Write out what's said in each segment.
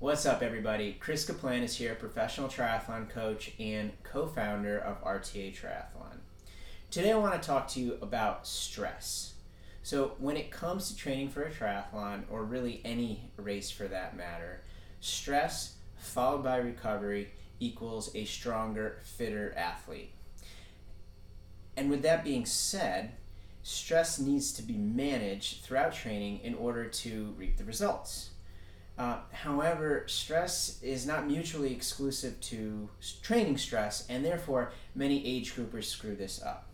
What's up, everybody? Chris Kaplan is here, professional triathlon coach and co-founder of RTA Triathlon. Today I want to talk to you about stress. So when it comes to training for a triathlon, or really any race for that matter, stress followed by recovery equals a stronger, fitter athlete. And with that being said, stress needs to be managed throughout training in order to reap the results. However, stress is not mutually exclusive to training stress, and therefore many age groupers screw this up.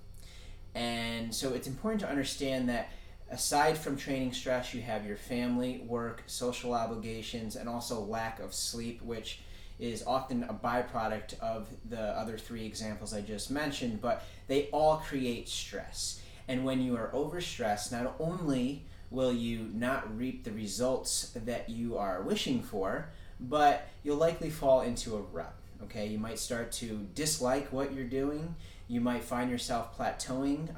And so it's important to understand that aside from training stress, you have your family, work, social obligations, and also lack of sleep, which is often a byproduct of the other three examples I just mentioned, but they all create stress. And when you are overstressed, not only will you not reap the results that you are wishing for, but you'll likely fall into a rut. Okay, you might start to dislike what you're doing. You might find yourself plateauing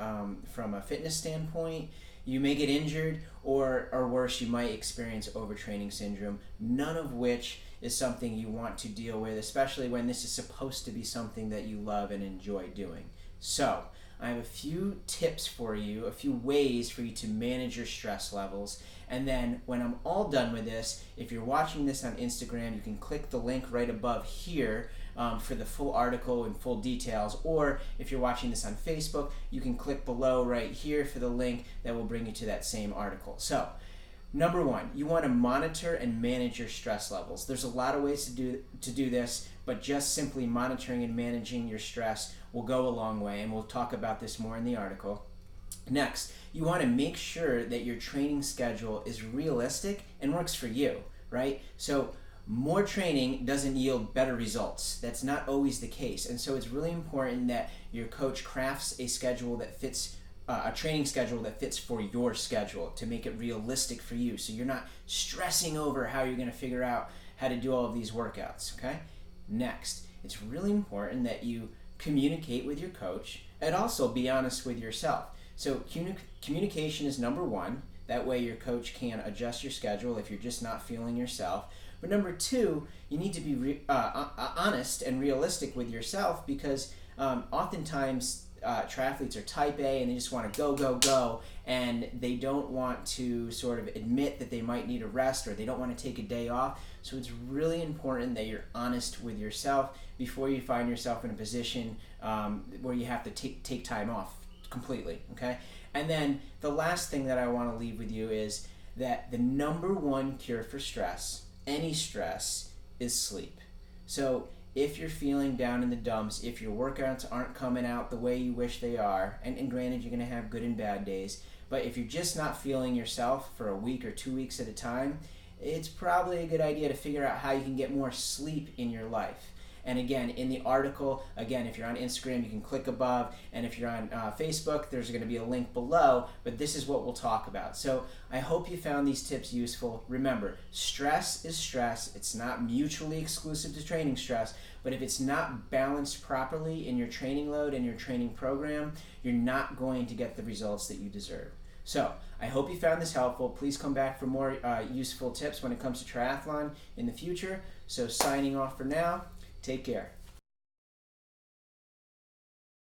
from a fitness standpoint. You may get injured, or worse, you might experience overtraining syndrome, none of which is something you want to deal with, especially when this is supposed to be something that you love and enjoy doing. So I have a few tips for you, a few ways for you to manage your stress levels. And then when I'm all done with this, if you're watching this on Instagram, you can click the link right above here for the full article and full details. Or if you're watching this on Facebook, you can click below right here for the link that will bring you to that same article. So, number one, you want to monitor and manage your stress levels. There's a lot of ways to do this, but just simply monitoring and managing your stress will go a long way, and we'll talk about this more in the article. Next, you want to make sure that your training schedule is realistic and works for you, right? So more training doesn't yield better results. That's not always the case, and so it's really important that your coach crafts a schedule that fits a training schedule that fits for your schedule to make it realistic for you, so you're not stressing over how you're going to figure out how to do all of these workouts, okay? Next, it's really important that you communicate with your coach and also be honest with yourself. So communication is number one. That way your coach can adjust your schedule if you're just not feeling yourself. But number two, you need to be honest and realistic with yourself, because oftentimes triathletes are type A and they just want to go, and they don't want to sort of admit that they might need a rest, or they don't want to take a day off. So it's really important that you're honest with yourself before you find yourself in a position where you have to take time off completely, okay? And then the last thing that I want to leave with you is that the number one cure for stress, any stress, is sleep. So if you're feeling down in the dumps, if your workouts aren't coming out the way you wish they are, and granted you're going to have good and bad days, but if you're just not feeling yourself for a week or 2 weeks at a time, it's probably a good idea to figure out how you can get more sleep in your life. And again, in the article, again, if you're on Instagram, you can click above, and if you're on Facebook, there's going to be a link below, but this is what we'll talk about. So I hope you found these tips useful. Remember, stress is stress. It's not mutually exclusive to training stress, but if it's not balanced properly in your training load and your training program, you're not going to get the results that you deserve. So I hope you found this helpful. Please come back for more useful tips when it comes to triathlon in the future. So signing off for now. Take care.